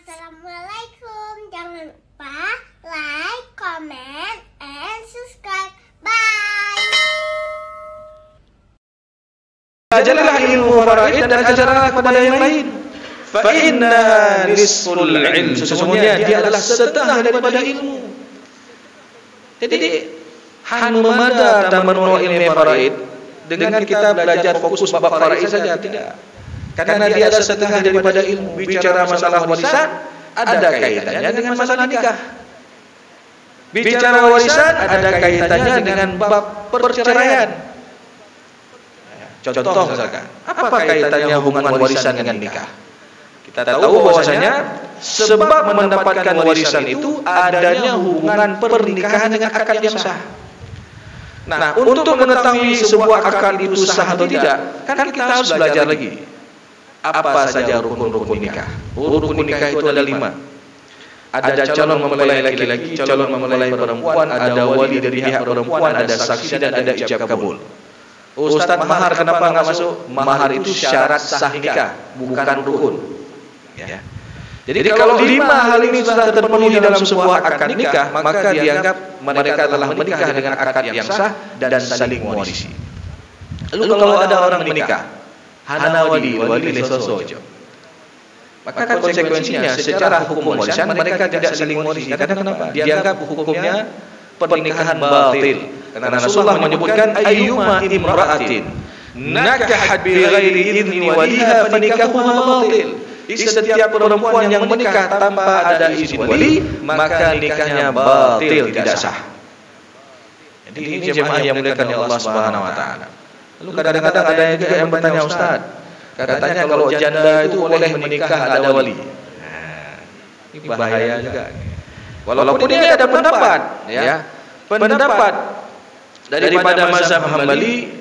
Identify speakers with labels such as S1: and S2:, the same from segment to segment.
S1: Assalamualaikum. Jangan lupa like, comment, and subscribe. Bye.
S2: Ajarlah ilmu faraid dan ajarlah kepada yang lain. Fa inna nisful ilm. Sesungguhnya dia adalah setengah daripada ilmu. Jadi hanya memada dan menolak ilmu faraid dengan kita belajar fokus bab faraid saja tidak. Karena dia adalah setengah daripada ilmu. Bicara masalah warisan ada kaitannya dengan masalah nikah. Bicara warisan ada kaitannya dengan bab perceraian. Contoh misalkan, apa kaitannya hubungan warisan dengan nikah? Kita tahu bahwasanya sebab mendapatkan warisan itu adanya hubungan pernikahan dengan akad yang sah. Nah, untuk mengetahui sebuah akad itu sah atau tidak, kan kita harus belajar lagi. Apa saja rukun-rukun nikah? Rukun nikah itu ada 5. Ada calon mempelai laki-laki, calon mempelai perempuan, ada wali dari pihak perempuan, ada saksi dan ada ijab kabul. Ustaz, mahar kenapa nggak masuk? Mahar itu syarat sah nikah, bukan rukun. Ya. Jadi kalau 5 hal ini sudah terpenuhi dalam sebuah akad nikah, maka dianggap mereka telah menikah dengan akad yang sah dan saling mewarisi. Lalu kalau ada orang menikah, hana wali lesosojo, maka konsekuensinya secara hukum warisan mereka tidak saling mewarisi. Karena kenapa? Dianggap hukumnya pernikahan batil. Karena Rasulullah menyebutkan ayyuma imra'atin nakahat bi ghairi idzni waliha fanikahuha batil. Setiap perempuan yang menikah tanpa ada izin wali, maka nikahnya batil, tidak sah. Jadi ini jemaah yang dimuliakan oleh Allah Subhanahu wa taala. Lalu kadang-kadang ada juga yang bertanya, Ustaz, katanya kalau janda itu boleh menikah ada wali. Nah, ini bahaya juga. Walaupun ini ada pendapat, ya, pendapat daripada mazhab Hambali,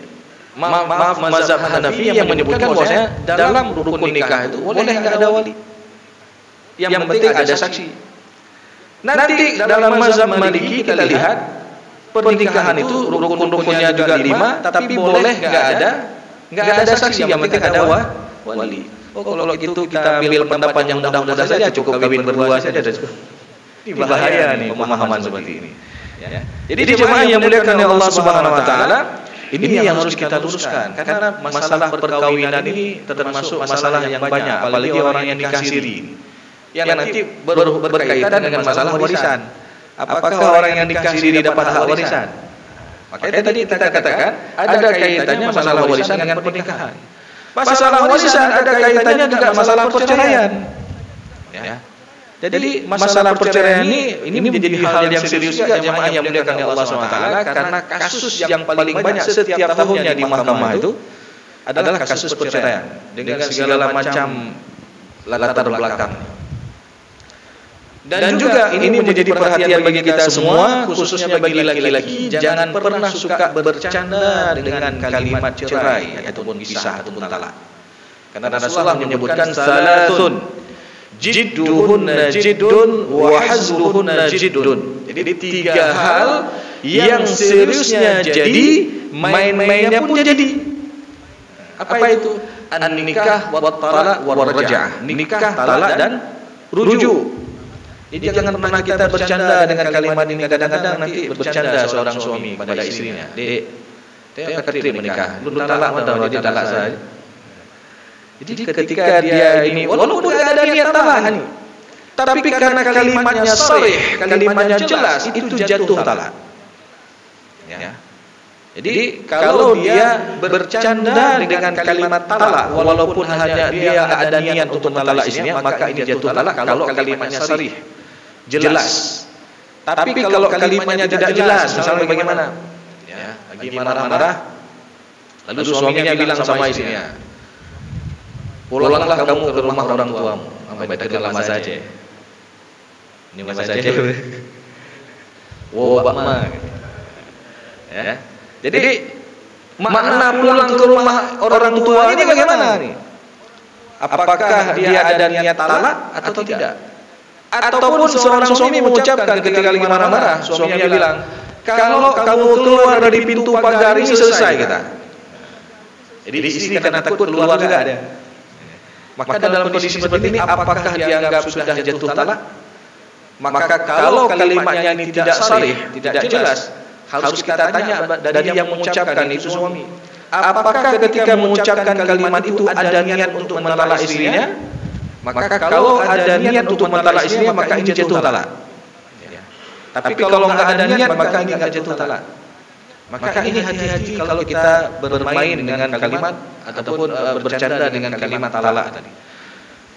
S2: maaf mazhab Hanafi yang menyebutkan bahwasanya dalam rukun nikah itu boleh enggak ada wali. Yang penting ada saksi. Nanti dalam mazhab Maliki kita lihat pernikahan itu rukun-rukunnya juga 5, tapi boleh enggak ada saksi, yang penting ada wali. Oh, kalau gitu kita pilih pendapat yang mudah-mudah saja, cukup kawin berdua saja. Ini bahaya nih pemahaman seperti ini. Ya. Jadi jemaah yang muliakan Allah Subhanahu wa taala, ini yang harus kita luruskan, karena masalah perkawinan ini termasuk masalah yang banyak, apalagi orang yang nikah siri, yang nanti berkaitan dengan masalah warisan. Apakah orang yang nikah siri dapat hak warisan? Makanya tadi kita katakan ada kaitannya masalah warisan dengan pernikahan. Masalah warisan ada kaitannya juga masalah perceraian. Ya. Jadi masalah perceraian ini menjadi hal yang serius juga jemaah yang dimuliakan Allah SWT, karena kasus yang paling banyak setiap tahunnya di mahkamah itu adalah kasus perceraian dengan segala macam latar belakang. Dan juga ini menjadi perhatian bagi kita semua, khususnya bagi laki-laki, jangan pernah suka bercanda dengan kalimat cerai ataupun pisah ataupun talak. Karena Rasulullah menyebutkan salasun jidduhunna jiddun wa hazluhunna jiddun. Jadi 3 hal yang seriusnya jadi, main-mainnya pun jadi. Apa itu? An-nikah wa talaq wa raj'ah. Nikah, talak dan rujuk. Jadi jangan pernah kita bercanda dengan kalimat ini. Kadang-kadang nanti bercanda seorang suami pada istrinya, "Dek, saya akan menikah. Lu talak atau jadi talak saja." Jadi ketika dia ini walaupun ada niat talak nih, tapi karena kalimatnya sharih, kalimatnya jelas, itu jatuh talak. Ya. Jadi kalau dia bercanda dengan kalimat talak, walaupun hanya dia ada niat untuk talak istrinya, maka ini jatuh talak kalau kalimatnya sharih, jelas. Tapi kalau kalimatnya tidak jelas, misalnya bagaimana? Ya, lagi marah-marah, lalu suaminya bilang sama istrinya, "Pulanglah kamu ke rumah orang tuamu, sampai dekat lama saja." Ini masa saja. Wow, bakma. Ya. Jadi makna pulang ke rumah orang tua ini bagaimana nih? Apakah dia ada niat talak atau tidak? Ataupun seorang suami mengucapkan ketika lagi marah-marah, suaminya bilang, "Kalau kamu keluar dari pintu pagar ini selesai kita." Jadi istri karena takut keluar juga ada. Maka dalam kondisi seperti ini apakah dianggap sudah jatuh talak? Maka kalau kalimatnya ini tidak sharih, tidak jelas, harus kita tanya dari yang mengucapkan itu suami. Apakah ketika mengucapkan kalimat itu ada niat untuk mentalak istrinya? Maka kalau ada niat untuk mentalak istrinya, maka ini jatuh talak. Tapi kalau nggak ada niat, maka ini nggak jatuh talak. Maka ini hati-hati kalau kita bermain dengan kalimat ataupun bercanda dengan kalimat talak tadi.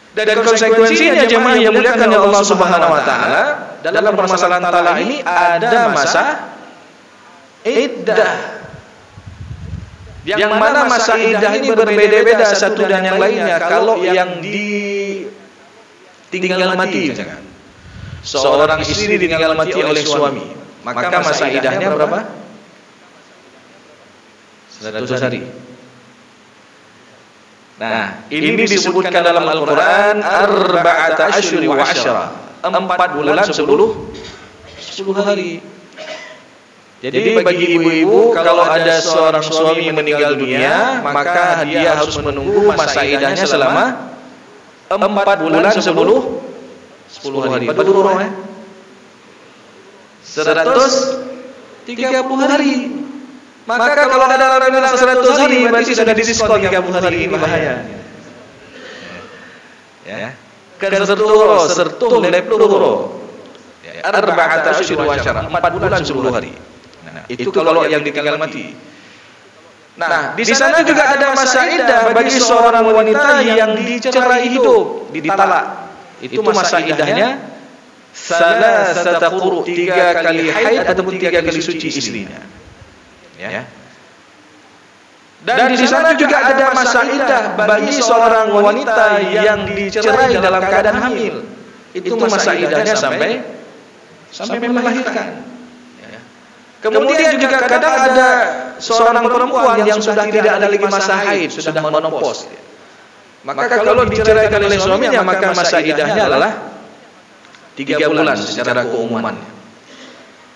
S2: Dan konsekuensinya jemaah yang dimuliakan oleh Allah Subhanahu wa taala, dalam permasalahan talak ini ada masa iddah. Yang mana masa iddah ini berbeda-beda satu dan yang lainnya. Kalau yang ditinggal mati, seorang istri ditinggal mati oleh suami, maka masa iddahnya berapa? 100 hari. Nah, ini disebutkan dalam Al-Quran arba'ata asyri wa asyra, 4 bulan 10 hari. Jadi bagi ibu-ibu, kalau ada seorang suami meninggal dunia, maka dia harus menunggu masa iddahnya selama 4 bulan 10 hari. Berapa ya? 130 hari. Maka kalau ada orang bilang 100 hari, berarti sudah didiskon 30 hari, ini bahaya. Ya. Kan sertuh lepluhuro. Arba'ata asyri wa asyra, 4 bulan 10 hari. Nah, itu kalau yang ditinggal mati. Nah, di sana juga ada masa iddah bagi seorang wanita yang dicerai hidup, ditalak. Itu masa iddahnya salasata quru, 3 kali haid ataupun 3 kali suci istrinya. Ya. Dan di sana juga ada masa iddah bagi seorang wanita yang dicerai dalam keadaan hamil. Itu masa iddahnya sampai melahirkan. Ya. Kemudian juga kadang ada seorang perempuan yang sudah tidak ada lagi masa haid, sudah menopause. Maka kalau dicerai oleh suaminya, maka masa iddahnya adalah 3 bulan secara keumumannya.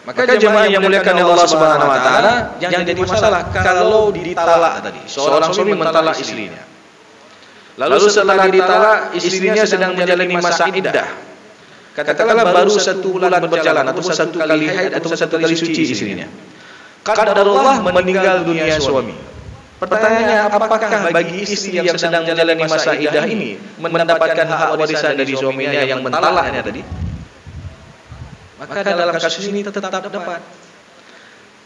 S2: Maka jemaah yang muliakan Allah Subhanahu wa taala, yang jadi masalah kalau ditalak tadi, seorang suami mentalak istrinya. Lalu setelah ditalak, istrinya sedang menjalani masa iddah. Katakanlah baru 1 bulan berjalan ataupun 1 kali haid atau 1 kali suci istrinya. Qadarullah meninggal dunia suami. Pertanyaannya, apakah bagi istri yang sedang menjalani masa iddah ini mendapatkan hak warisan dari suaminya yang mentalaknya tadi? Maka dalam kasus ini tetap dapat.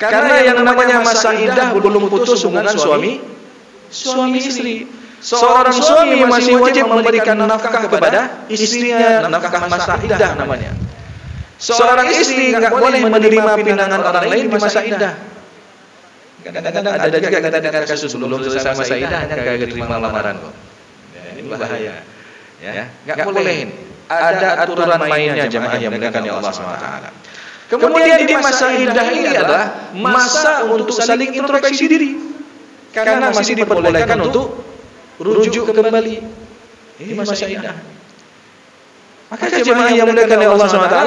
S2: Karena yang namanya masa iddah belum putus hubungan suami istri. Seorang suami masih wajib memberikan nafkah kepada istrinya, nafkah masa iddah namanya. Seorang istri enggak boleh menerima pinangan orang lain di masa iddah. Kadang-kadang ada juga kita dengar kasus belum selesai masa iddah hanya kagak terima lamaran kok. Ini bahaya. Ya, enggak boleh. Ada aturan mainnya jemaah yang dimuliakan Allah SWT. Kemudian di masa iddah ini adalah masa untuk saling introspeksi diri. Karena masih diperbolehkan untuk rujuk kembali. Ini masa iddah. Maka jemaah yang dimuliakan Allah SWT,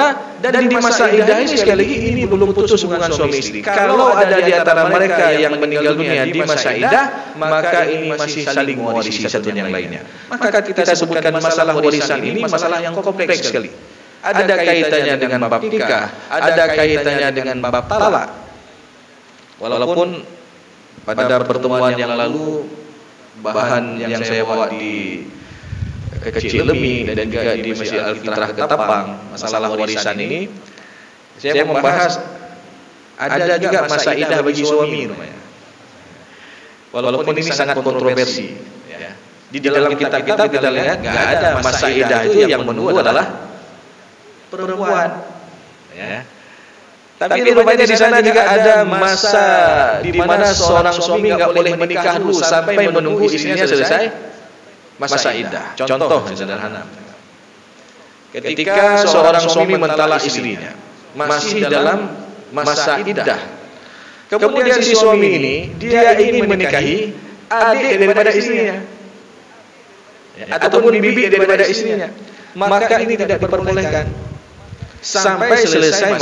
S2: dan di masa iddah ini sekali lagi ini belum putus hubungan suami istri. Kalau ada di antara mereka yang meninggal dunia di masa iddah, maka ini masih saling mewarisi satu yang lainnya. Maka kita sebutkan masalah warisan ini masalah yang kompleks sekali. Ada kaitannya dengan bab nikah, ada kaitannya dengan bab talak. Walaupun pada pertemuan yang lalu bahan yang saya bawa di Kecil Lemi dan juga di Masjid Al-Fitrah Ketapang, masalah warisan ini saya membahas ada juga masa iddah bagi suami namanya. Walaupun ini sangat kontroversi ya. Di dalam kitab-kitab kita lihat enggak ada masa iddah itu yang menunggu adalah perempuan ya. Tapi rupanya di sana juga ada masa di mana seorang suami enggak boleh menikah dulu sampai menunggu istrinya selesai masa iddah. Contoh sederhana. Ketika seorang suami mentalak istrinya, masih dalam masa iddah. Kemudian si suami ini dia ingin menikahi adik daripada istrinya, ataupun bibi daripada istrinya, maka ini tidak diperbolehkan sampai selesai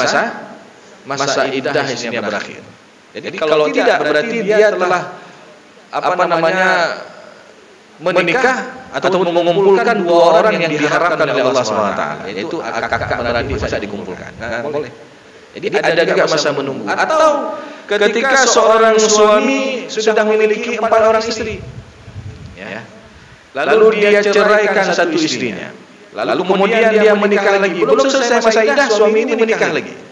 S2: masa iddah istrinya berakhir. Jadi kalau tidak berarti dia telah menikah atau mengumpulkan dua orang yang diharamkan oleh Allah SWT, yaitu kakak beradik masa dikumpulkan. Nggak boleh. Jadi ada juga masa menunggu. Atau ketika seorang suami sudah memiliki 4 orang istri, ya, lalu dia ceraikan satu istrinya, lalu kemudian dia menikah lagi, belum selesai masa iddah suami ini menikah lagi.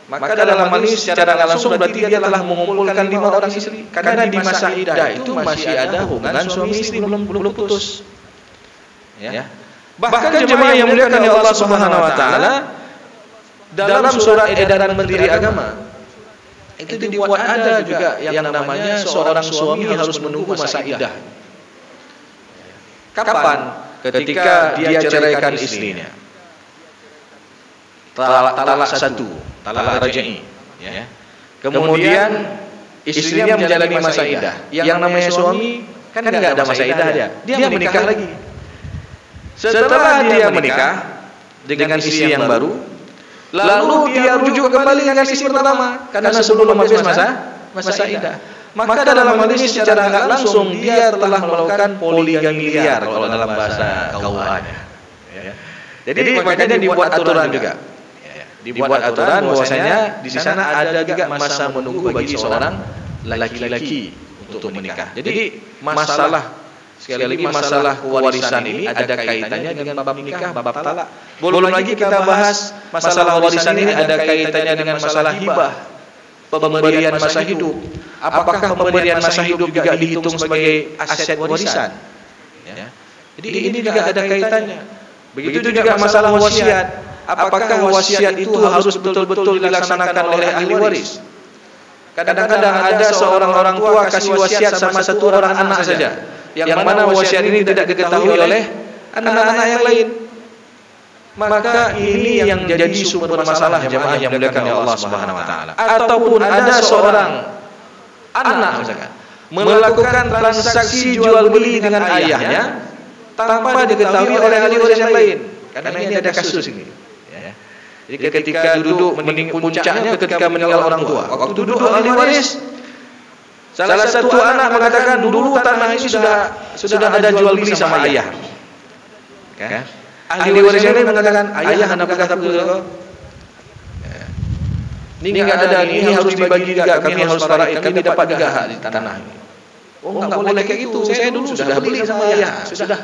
S2: Maka dalam hal ini secara langsung berarti dia telah mengumpulkan 5 orang istri. Karena di masa iddah itu masih ada hubungan suami istri belum putus. Ya. Bahkan jemaah yang muliakan oleh Allah Subhanahu wa taala, dalam surat edaran Menteri Agama itu dibuat ada juga yang namanya seorang suami harus menunggu masa iddah. Kapan? Ketika dia ceraikan istrinya. Talak satu, talak raj'i, ya. Kemudian istrinya menjalani masa iddah. Yang namanya suami kan enggak ada masa iddah dia menikah lagi. Setelah dia menikah dengan istri yang baru, lalu dia rujuk kembali dengan istri pertama karena sebelum habis masa iddah. Maka dalam hal ini secara enggak langsung dia telah melakukan poligami liar kalau dalam bahasa KUA-nya. Jadi makanya dibuat aturan juga. Dibuat aturan bahwasanya di sana ada juga masa menunggu bagi seorang laki-laki untuk menikah. Jadi masalah sekali lagi masalah warisan ini ada kaitannya dengan bab nikah, bab talak. Belum lagi kita bahas masalah warisan ini ada kaitannya dengan masalah hibah, pemberian masa hidup. Apakah pemberian masa hidup juga dihitung sebagai aset warisan? Ya. Jadi ini juga ada kaitannya. Begitu juga masalah wasiat. Apakah wasiat itu harus betul-betul dilaksanakan oleh ahli waris? Kadang-kadang ada seorang orang tua kasih wasiat sama satu orang anak saja, yang mana wasiat ini tidak diketahui oleh anak-anak yang lain. Maka ini yang jadi sumber masalah jemaah yang dimuliakan oleh Allah Subhanahu wa taala. Ataupun ada seorang anak misalkan melakukan transaksi jual beli dengan ayahnya tanpa diketahui oleh ahli waris yang lain. Karena ini ada kasus ini. Jadi ketika duduk puncaknya ketika meninggal orang tua, waktu duduk ahli waris, salah satu anak mengatakan dulu tanah ini sudah ada jual beli sama ayah. Kan? Ahli waris yang lain mengatakan ayah anak kata dulu. Ini enggak ada, ini harus dibagi juga, kami harus faraid, kami dapat juga hak di tanah ini. Oh enggak boleh kayak gitu. Saya dulu sudah beli sama ayah, sudah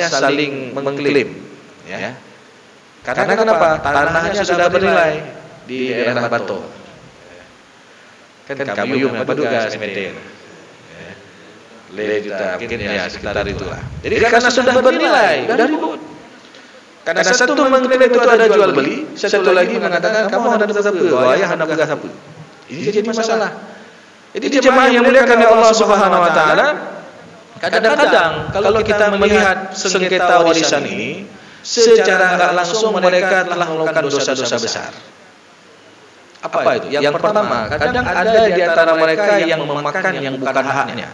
S2: saling mengklaim, ya. Karena kenapa? Tanahnya sudah bernilai di daerah Bato. Kan kami memang juga semeter. Le juta mungkin ya sekitar itulah. Jadi karena sudah bernilai, sudah ribut. Karena satu mengklaim itu ada jual beli, satu lagi mengatakan kamu ada apa? Ayah ada pegang apa? Ini jadi masalah. Jadi jemaah yang muliakan oleh Allah Subhanahu wa taala, kadang-kadang kalau kita melihat sengketa warisan ini, secara enggak langsung mereka telah melakukan dosa-dosa besar. Apa itu? Yang pertama, kadang ada di antara mereka yang memakan yang bukan haknya.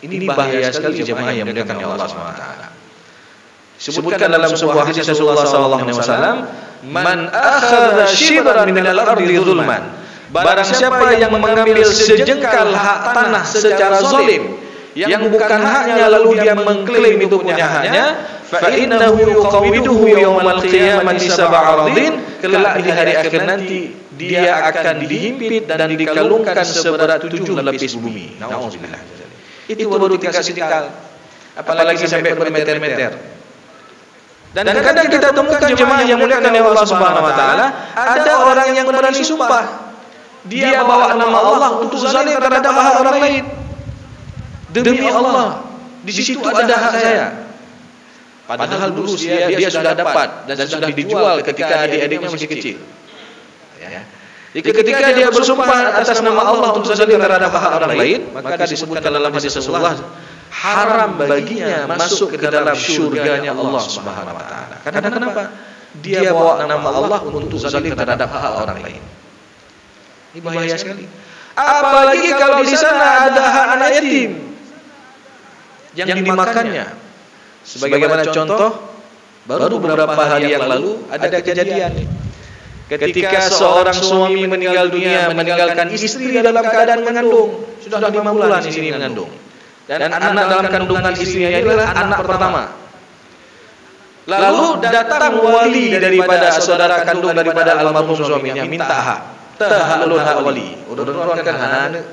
S2: Ini bahaya sekali jemaah yang dimuliakan oleh Allah Subhanahu wa taala. Disebutkan dalam sebuah hadis Rasulullah sallallahu alaihi wasallam, "Man akhadha shibran minal ardi zulman." Barang siapa yang mengambil sejengkal hak tanah secara zalim, yang bukan haknya lalu dia mengklaim itu punya haknya, fa innahu yuqawiduhu yaumal qiyamati sab'a aradin, kelak di hari akhir nanti dia akan dihimpit dan dikalungkan seberat 7 lapis bumi. Nauzubillah. Itu baru dikasih tikal, apalagi sampai bermeter-meter. Dan kadang kita temukan jemaah yang muliakan oleh Allah Subhanahu wa taala, ada orang yang berani sumpah dia bawa nama Allah untuk zalim terhadap hak orang lain. Demi Allah, di situ ada hak saya. Padahal dulu dia sudah dapat dan sudah dijual ketika adik-adiknya masih kecil. Ya. Jadi ketika dia bersumpah atas nama Allah untuk zalim terhadap hak orang lain, maka disebutkan dalam hadis Rasulullah, haram baginya masuk ke dalam syurganya Allah Subhanahu wa taala. Karena kenapa? Dia bawa nama Allah untuk zalim terhadap hak orang lain. Ini bahaya sekali. Apalagi kalau di sana ada hak anak yatim yang dimakannya. Sebagaimana contoh, baru beberapa hari yang lalu ada kejadian ketika seorang suami meninggal dunia meninggalkan istri dalam keadaan mengandung, sudah 5 bulan istri mengandung. Dan anak dalam kandungan istrinya inilah anak pertama. Lalu datang wali daripada saudara kandung daripada almarhum suaminya minta hak. Tahalul hak wali. Udah kan anak.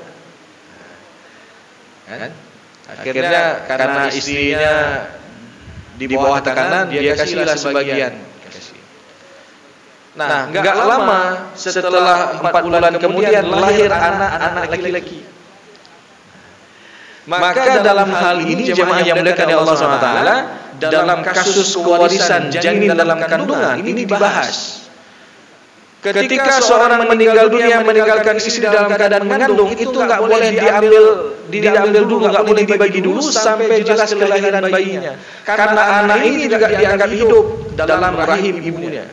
S2: Kan? Akhirnya karena istrinya di bawah tekanan, dia kasihlah sebagian. Nah, enggak lama setelah 4 bulan kemudian lahir anak laki-laki. Maka dalam hal ini jemaah yang dimuliakan oleh Allah SWT, dalam kasus pewarisan janin dalam kandungan ini dibahas. Ketika seorang meninggal dunia meninggalkan istri dalam keadaan mengandung, itu enggak boleh diambil dulu, enggak boleh dibagi dulu sampai jelas kelahiran bayinya. Karena anak ini juga dianggap hidup dalam rahim ibunya.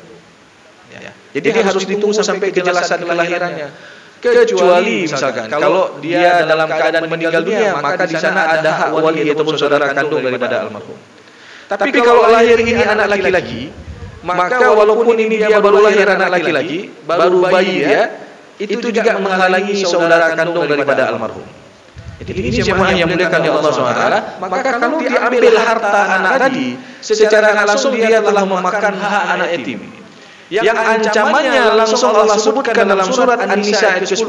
S2: Jadi harus ditunggu sampai kejelasan kelahirannya. Kecuali misalkan kalau dia dalam keadaan meninggal dunia, maka di sana ada hak wali ataupun saudara kandung daripada almarhum. Tapi kalau lahir ini anak laki-laki, maka walaupun ini dia baru lahir anak laki-laki, baru bayi dia, itu juga menghalangi saudara kandung daripada almarhum. Jadi ini jemaah yang dimuliakan oleh Allah SWT, maka kalau diambil harta anak tadi, secara langsung dia telah memakan hak anak yatim. Yang ancamannya langsung Allah sebutkan dalam surat An-Nisa ayat 10.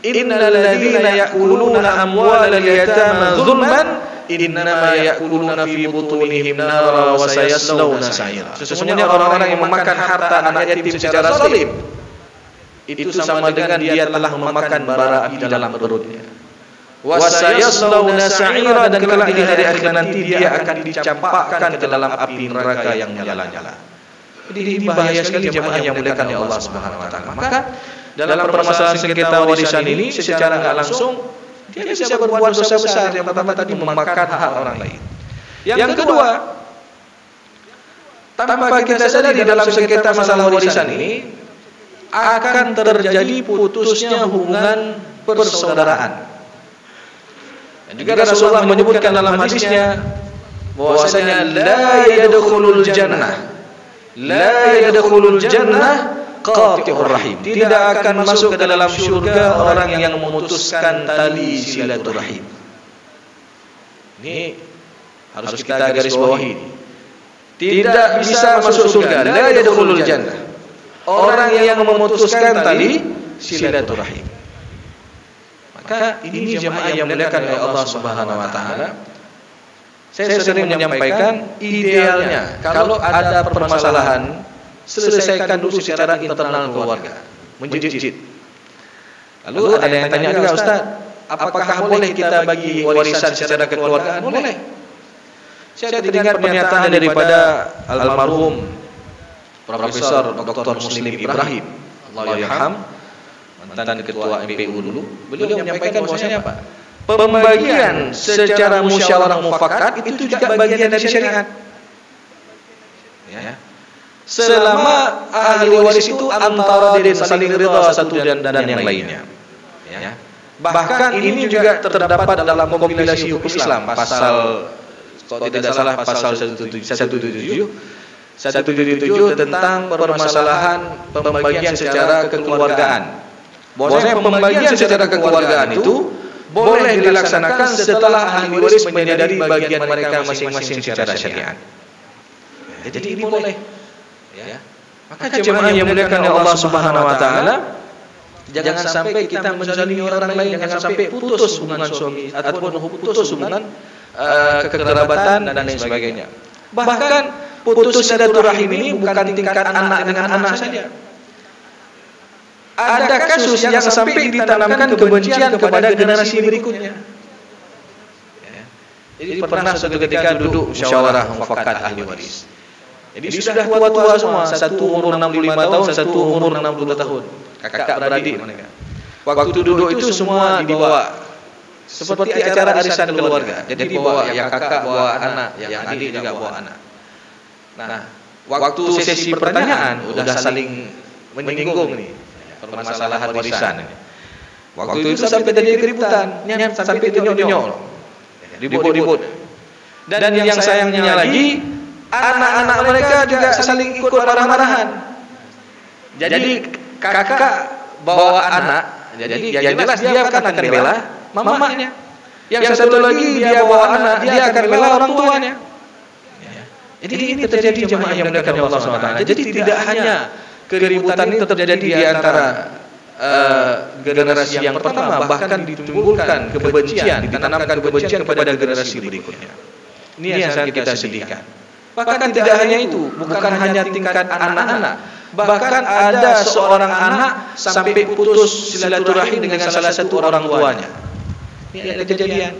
S2: Innal ladzina ya'kuluna amwalal yatama dzulman innama ya'kuluna fi butunihim nara wa sayaslawna sa'ira. Sesungguhnya orang-orang yang memakan harta anak yatim secara zalim, itu sama dengan dia telah memakan bara api dalam perutnya. Wa sayaslawna sa'ira, dan kelak di hari akhir nanti dia akan dicampakkan ke dalam api neraka yang menyala-nyala. Jadi ini bahaya sekali jemaah yang dimuliakan oleh Allah Subhanahu wa taala. Maka dalam permasalahan sengketa warisan ini secara enggak langsung dia bisa berbuat dosa besar. Yang pertama tadi memakan hak orang lain. Yang kedua, tanpa kita sadari dalam sengketa masalah warisan ini akan terjadi putusnya hubungan persaudaraan. Dan juga Rasulullah menyebutkan dalam hadisnya bahwasanya la yadkhulul jannah qati'ur rahim. Tidak akan masuk ke dalam surga orang yang memutuskan tali silaturahim. Ini harus kita garis bawahi. Tidak bisa masuk surga, la yadkhulul jannah, orang yang memutuskan tali silaturahim. Maka ini jemaah yang dimuliakan oleh Allah Subhanahu wa taala. Saya sering menyampaikan idealnya kalau ada permasalahan, selesaikan dulu secara internal keluarga, menjejit. Lalu ada yang tanya juga, Ustaz, apakah boleh kita bagi warisan secara kekeluargaan? Boleh. Saya teringat pernyataan daripada almarhum Profesor Dr. Muslim Ibrahim, Allah yarham, mantan ketua MPU dulu. Beliau menyampaikan bahwasanya apa? Pembagian secara musyawarah mufakat itu juga bagian dari syariat. Ya. Selama ahli waris itu antara diri saling ridha satu dan yang lainnya. Ya. Bahkan ini juga terdapat dalam kompilasi hukum Islam pasal, kalau tidak salah pasal 177 tentang permasalahan pembagian secara kekeluargaan. Bahwasanya pembagian secara kekeluargaan itu boleh dilaksanakan setelah ahli waris menyadari bagian mereka masing-masing secara syariat. Jadi ini boleh. Ya. Maka jemaah yang dimuliakan oleh Allah Subhanahu wa taala, jangan sampai kita menzalimi orang lain, jangan sampai putus hubungan suami ataupun putus hubungan kekerabatan dan lain sebagainya. Bahkan putus silaturahim ini bukan tingkat anak dengan anak saja. Ada kasus yang sampai ditanamkan kebencian kepada generasi berikutnya. Jadi pernah suatu ketika duduk musyawarah mufakat ahli waris. Jadi sudah tua-tua semua, satu umur 65 tahun, satu umur 62 tahun. Kakak beradik mereka. Waktu duduk itu semua dibawa seperti acara arisan keluarga. Jadi bawa yang kakak bawa anak, yang adik juga bawa anak. Nah, waktu sesi pertanyaan udah saling menyinggung nih permasalahan warisan ini. Waktu itu sampai terjadi keributan, sampai tenyol-tenyol, ribut-ribut. Dan yang sayangnya lagi, anak-anak mereka juga saling ikut marah-marahan. Jadi kakak bawa anak, jadi yang jelas dia akan bela mamanya. Yang satu lagi dia bawa anak, dia akan bela orang tuanya. Jadi ini terjadi jemaah yang dimuliakan Allah SWT. Jadi tidak hanya keributan ini terjadi di antara generasi yang pertama, bahkan ditimbulkan kebencian, ditanamkan kebencian kepada generasi berikutnya. Ini yang sangat kita sedihkan. Bahkan tidak hanya itu, bukan hanya tingkat anak-anak, bahkan ada seorang anak sampai putus silaturahim dengan salah satu orang tuanya. Ini ada kejadian.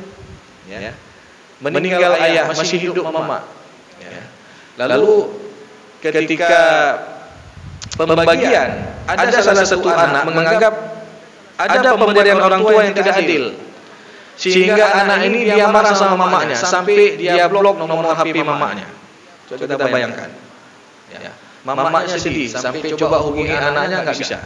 S2: Ya. Meninggal ayah, masih hidup mama. Ya. Lalu ketika pembagian, ada salah satu anak menganggap ada pemberian orang tua yang tidak adil, sehingga anak ini dia marah sama mamanya sampai dia blok nomor HP mamanya. Coba kita bayangkan, ya. Mamanya sedih sampai coba hubungi anaknya nggak bisa.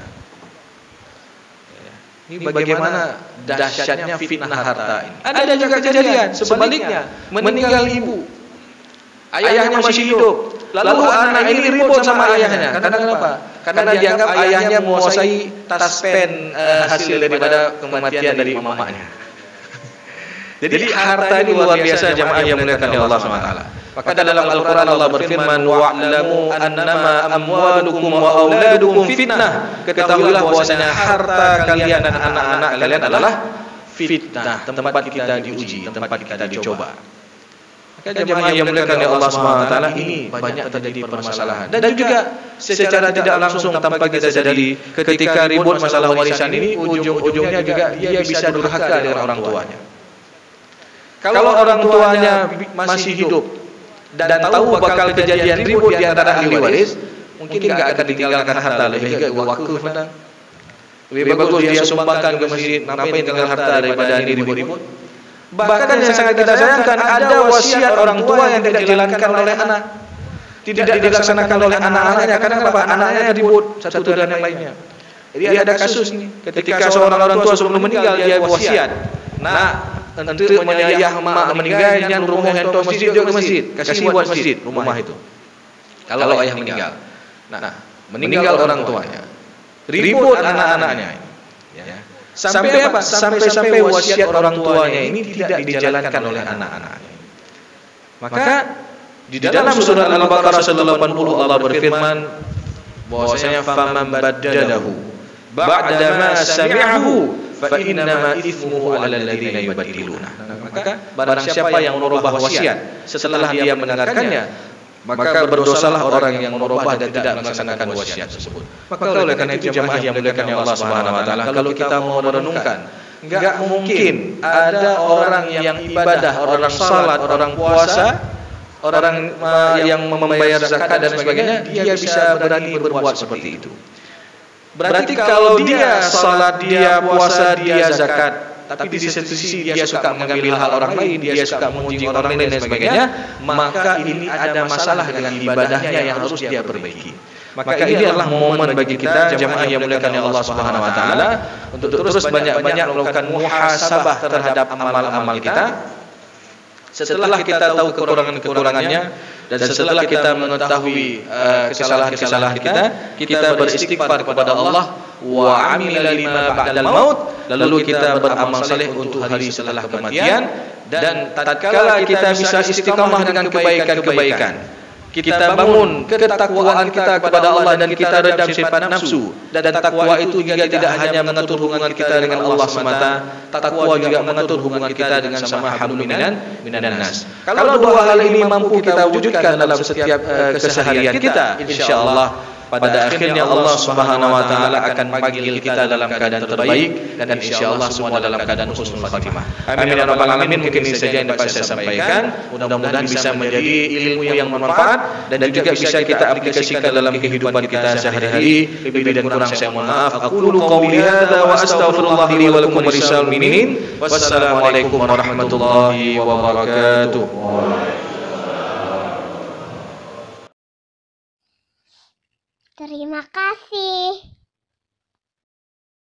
S2: Ini bagaimana dahsyatnya fitnah harta ini. Ada juga kejadian sebaliknya, meninggal ibu, ayahnya masih hidup. Lalu anak ini ribut sama ayahnya. Karena kenapa? Karena dianggap ayahnya menguasai taspen hasil daripada kematian dari mamanya. Jadi harta ini luar biasa jemaah yang dimuliakan oleh Allah SWT. Maka dalam Al-Quran Allah berfirman, wa'lamu annama amwalukum wa auladukum fitnah. Ketahuilah bahwasanya harta kalian dan anak-anak kalian adalah fitnah, tempat kita diuji, tempat kita dicoba. Maka jemaah yang dimuliakan oleh Allah SWT, ini banyak terjadi permasalahan. Dan juga secara tidak langsung tanpa kita sadari, ketika ribut masalah warisan ini, ujung-ujungnya juga dia bisa durhaka dengan orang tuanya. Kalau orang tuanya masih hidup dan tahu bakal kejadian ribut di antara ahli waris, mungkin nggak akan ditinggalkan harta, lebih baik wakaf, lebih bagus dia sumbangkan ke masjid, ngapain tinggal harta daripada ini ribut-ribut. Bahkan yang sangat kita sayangkan, ada wasiat orang tua yang tidak dijalankan oleh anak, tidak dilaksanakan oleh anak-anaknya. Karena apa? Anaknya ribut satu dan yang lainnya. Jadi ada kasus nih, ketika seorang orang tua sebelum meninggal dia wasiat, nah untuk menyayah mak meninggal yang rumah yang tua masjid juga ke masjid, kasih buat masjid rumah itu. Kalau ayah meninggal, nah meninggal orang tuanya, ribut anak-anaknya. Ya. Sampai apa? Sampai wasiat orang tuanya ini tidak dijalankan oleh anak-anaknya. Maka di dalam surat Al-Baqarah 180 Allah berfirman bahwasanya faman baddalahu ba'da ma sami'ahu fa innama ithmuhu 'alal ladzina yubaddiluna. Maka barang siapa yang merubah wasiat setelah dia mendengarkannya, maka berdosalah orang yang merubah dan tidak melaksanakan wasiat tersebut. Maka oleh karena itu jemaah yang dimuliakan Allah Subhanahu wa taala, kalau kita mau merenungkan, enggak mungkin ada orang yang ibadah, orang salat, orang puasa, orang yang membayar zakat dan sebagainya, dia bisa berani berbuat seperti itu. Berarti kalau dia salat, dia puasa, dia zakat, tapi di satu sisi dia suka mengambil hak orang lain, dia suka memuji orang lain dan sebagainya, maka ini ada masalah dengan ibadahnya yang harus dia perbaiki. Maka ini adalah momen bagi kita jemaah yang dimuliakan Allah Subhanahu wa taala untuk terus banyak-banyak melakukan muhasabah terhadap amal-amal kita. Setelah kita tahu kekurangan-kekurangannya dan setelah kita mengetahui kesalahan-kesalahan kita beristighfar kepada Allah wa amila lima ba'dal maut, lalu kita beramal saleh untuk hari setelah kematian. Dan tatkala kita bisa istiqamah dengan kebaikan-kebaikan, kita bangun ketakwaan kita kepada Allah dan kita redam sifat nafsu. Dan takwa itu juga tidak hanya mengatur hubungan kita dengan Allah semata, takwa juga mengatur hubungan kita dengan sama hablum minan nas. Kalau dua hal ini mampu kita wujudkan dalam setiap keseharian kita, insyaallah pada akhirnya Allah Subhanahu wa taala akan panggil kita dalam keadaan terbaik dan insyaallah semua dalam keadaan husnul khatimah. Amin ya rabbal alamin. Mungkin ini saja yang dapat saya sampaikan. Mudah-mudahan bisa menjadi ilmu yang bermanfaat dan juga bisa kita aplikasikan dalam kehidupan kita sehari-hari. Lebih dan kurang saya mohon maaf. Aqulu qouli hadza wa astaghfirullah li wa lakum wa lisal mu'minin. Wassalamualaikum warahmatullahi wabarakatuh.
S1: Terima kasih.